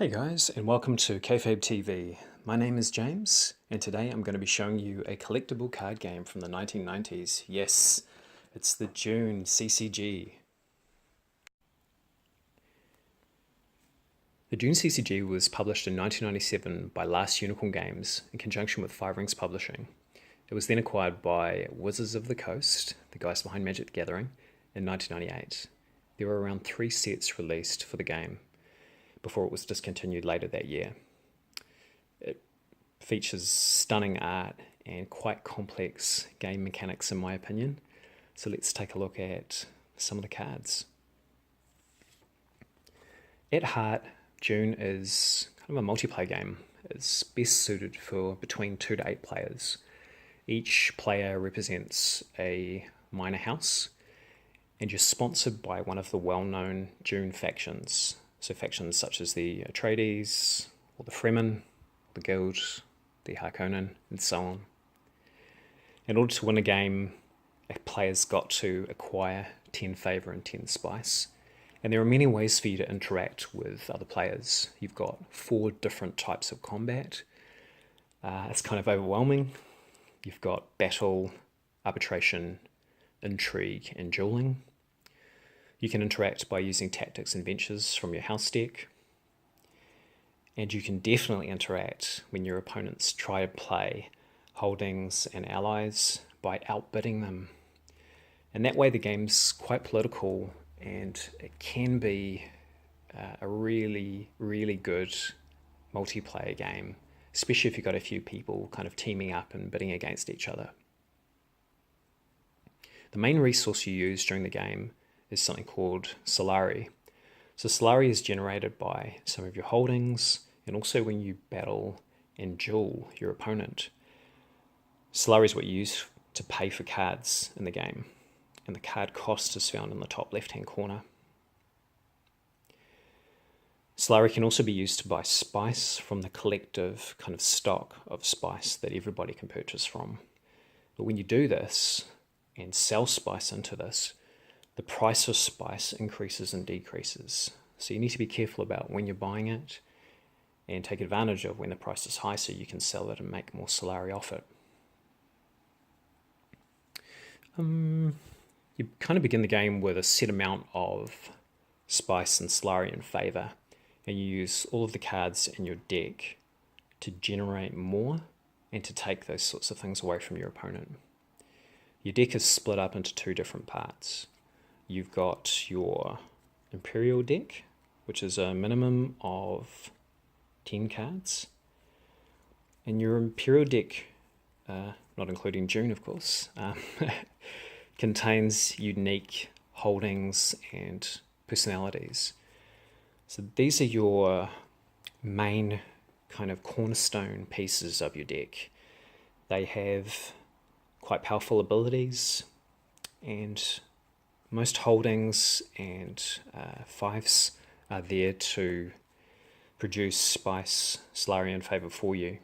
Hey guys, and welcome to Kayfabe TV. My name is James, and today I'm going to be showing you a collectible card game from the 1990s. Yes, it's the Dune CCG. The Dune CCG was published in 1997 by Last Unicorn Games in conjunction with Five Rings Publishing. It was then acquired by Wizards of the Coast, the guys behind Magic the Gathering, in 1998. There were around 3 sets released for the game before it was discontinued later that year. It features stunning art and quite complex game mechanics in my opinion. So let's take a look at some of the cards. At heart, Dune is kind of a multiplayer game. It's best suited for between 2 to 8 players. Each player represents a minor house, and you're sponsored by one of the well-known Dune factions. So factions such as the Atreides, or the Fremen, the Guild, the Harkonnen, and so on. In order to win a game, a player's got to acquire 10 favour and 10 spice. And there are many ways for you to interact with other players. You've got 4 different types of combat. It's kind of overwhelming. You've got battle, arbitration, intrigue, and dueling. You can interact by using tactics and ventures from your house deck. And you can definitely interact when your opponents try to play holdings and allies by outbidding them. And that way the game's quite political, and it can be a really, really good multiplayer game, especially if you've got a few people kind of teaming up and bidding against each other. The main resource you use during the game is something called Slurry. So Slurry is generated by some of your holdings and also when you battle and duel your opponent. Slurry is what you use to pay for cards in the game, and the card cost is found in the top left-hand corner. Slurry can also be used to buy spice from the collective kind of stock of spice that everybody can purchase from. But when you do this and sell spice into this, the price of spice increases and decreases. So you need to be careful about when you're buying it and take advantage of when the price is high so you can sell it and make more Slurry off it. You kind of begin the game with a set amount of spice and Slurry in favour, and you use all of the cards in your deck to generate more and to take those sorts of things away from your opponent. Your deck is split up into 2 different parts. You've got your Imperial deck, which is a minimum of 10 cards. And your Imperial deck, not including Dune of course, contains unique holdings and personalities. So these are your main kind of cornerstone pieces of your deck. They have quite powerful abilities, and most holdings and fives are there to produce spice, Slurry in favour for you.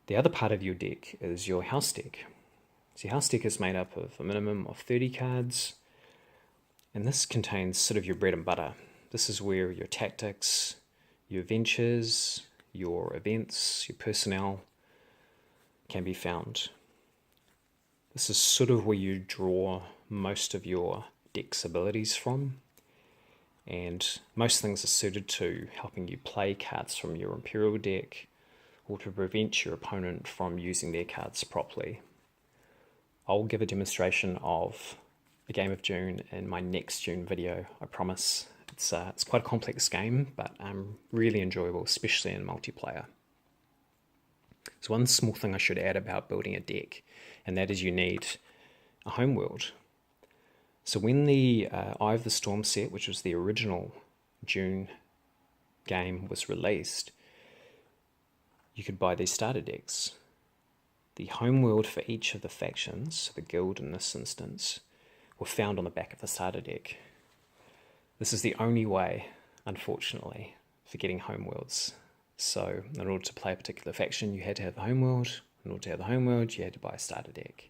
The other part of your deck is your house deck. So your house deck is made up of a minimum of 30 cards, and this contains sort of your bread and butter. This is where your tactics, your ventures, your events, your personnel can be found. This is sort of where you draw most of your deck's abilities from, and most things are suited to helping you play cards from your Imperial deck or to prevent your opponent from using their cards properly. I'll give a demonstration of a game of Dune in my next Dune video, I promise. It's quite a complex game, but really enjoyable, especially in multiplayer. So one small thing I should add about building a deck, and that is you need a homeworld. So when the Eye of the Storm set, which was the original Dune game, was released, you could buy these starter decks. The homeworld for each of the factions, the guild in this instance, were found on the back of the starter deck. This is the only way, unfortunately, for getting homeworlds. So in order to play a particular faction, you had to have the homeworld. In order to have the homeworld, you had to buy a starter deck.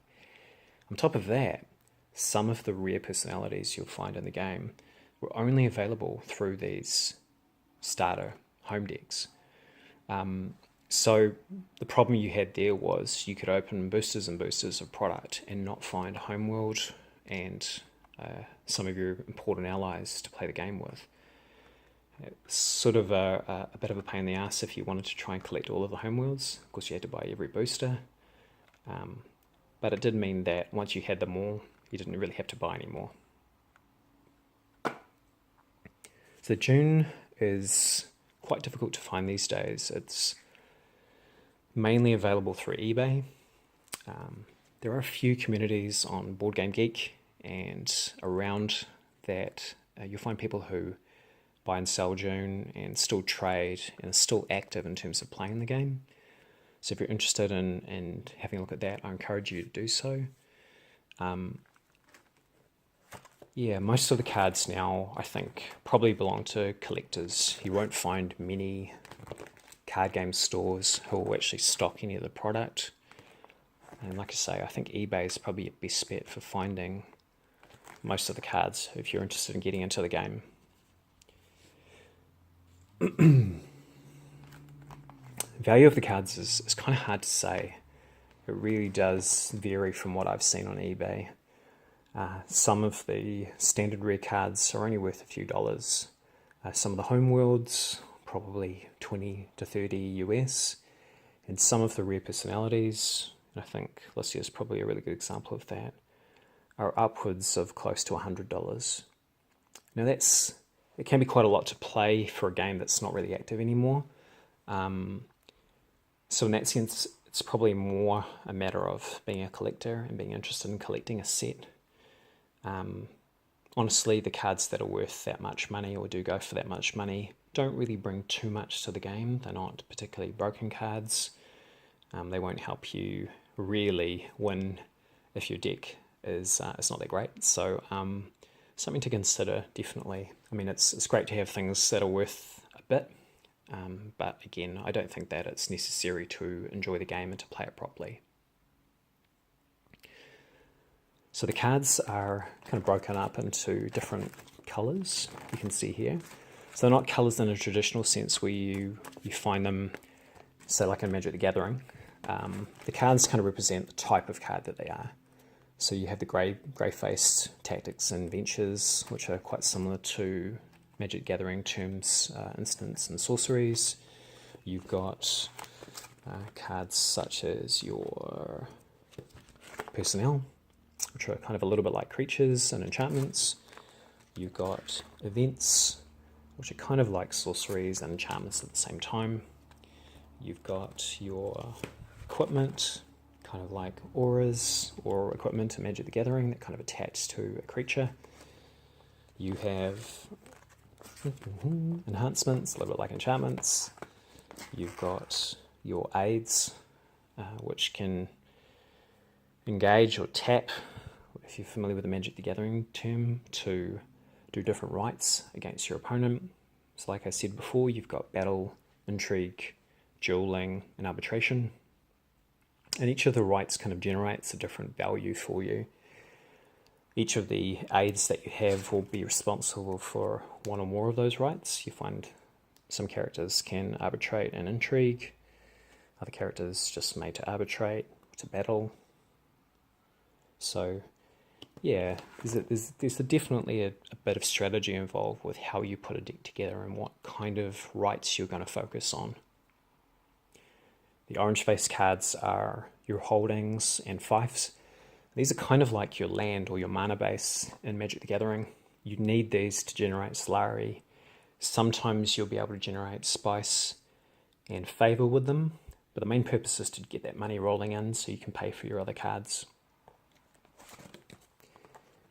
On top of that, some of the rare personalities you'll find in the game were only available through these starter home decks. So the problem you had there was you could open boosters and boosters of product and not find Homeworld and some of your important allies to play the game with. It's sort of a bit of a pain in the ass if you wanted to try and collect all of the Homeworlds. Of course, you had to buy every booster. But it did mean that once you had them all, you didn't really have to buy any more. So Dune is quite difficult to find these days. It's mainly available through eBay. There are a few communities on Board Game Geek and around that. You'll find people who buy and sell Dune and still trade and are still active in terms of playing the game. So if you're interested in having a look at that, I encourage you to do so. Yeah, most of the cards now, I think, probably belong to collectors. You won't find many card game stores who will actually stock any of the product. And like I say, I think eBay is probably your best bet for finding most of the cards if you're interested in getting into the game. Value of the cards is kind of hard to say. It really does vary from what I've seen on eBay. Some of the standard rare cards are only worth a few dollars. Some of the Homeworlds, probably 20 to 30 US. And some of the rare personalities, and I think Lucia is probably a really good example of that, are upwards of close to $100. Now it can be quite a lot to play for a game that's not really active anymore. So in that sense, it's probably more a matter of being a collector and being interested in collecting a set. Honestly, the cards that are worth that much money or do go for that much money don't really bring too much to the game. They're not particularly broken cards. They won't help you really win if your deck is not that great. So something to consider, definitely. I mean, it's great to have things that are worth a bit, but again, I don't think that it's necessary to enjoy the game and to play it properly. So the cards are kind of broken up into different colours, you can see here. So they're not colours in a traditional sense where you find them, say like in Magic the Gathering. The cards kind of represent the type of card that they are. So you have the grey-faced tactics and ventures, which are quite similar to Magic the Gathering terms, instants and sorceries. You've got cards such as your personnel, which are kind of a little bit like creatures and enchantments. You've got events, which are kind of like sorceries and enchantments at the same time. You've got your equipment, kind of like auras or equipment in Magic the Gathering that kind of attach to a creature. You have enhancements, a little bit like enchantments. You've got your aids, which can engage or tap, if you're familiar with the Magic the Gathering term, to do different rights against your opponent. So like I said before, you've got battle, intrigue, dueling, and arbitration. And each of the rights kind of generates a different value for you. Each of the aids that you have will be responsible for one or more of those rights. You find some characters can arbitrate and intrigue. Other characters just made to arbitrate, to battle. So yeah, there's definitely a bit of strategy involved with how you put a deck together and what kind of rights you're going to focus on. The orange face cards are your holdings and fiefs. These are kind of like your land or your mana base in Magic the Gathering. You need these to generate Slurry. Sometimes you'll be able to generate spice and favor with them, but the main purpose is to get that money rolling in so you can pay for your other cards.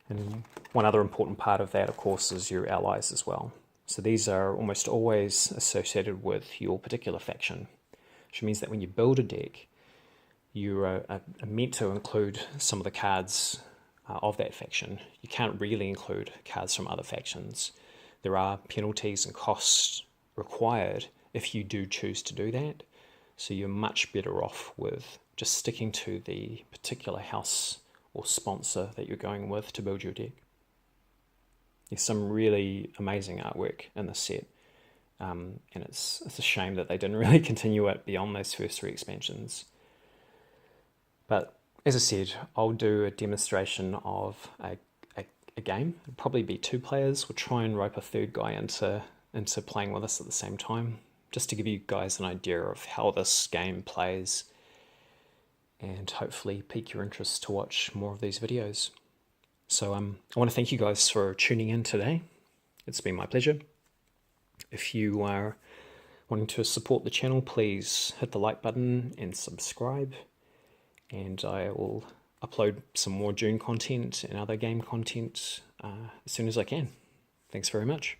And one other important part of that, of course, is your allies as well. So these are almost always associated with your particular faction, which means that when you build a deck, you are meant to include some of the cards of that faction. You can't really include cards from other factions. There are penalties and costs required if you do choose to do that. So you're much better off with just sticking to the particular house or sponsor that you're going with to build your deck. There's some really amazing artwork in this set. and it's a shame that they didn't really continue it beyond those first 3 expansions. But as I said, I'll do a demonstration of a game. It'll probably be 2 players. We'll try and rope a third guy into playing with us at the same time, just to give you guys an idea of how this game plays, and hopefully pique your interest to watch more of these videos. So I want to thank you guys for tuning in today. It's been my pleasure. If you are wanting to support the channel, please hit the like button and subscribe. And I will upload some more Dune content and other game content as soon as I can. Thanks very much.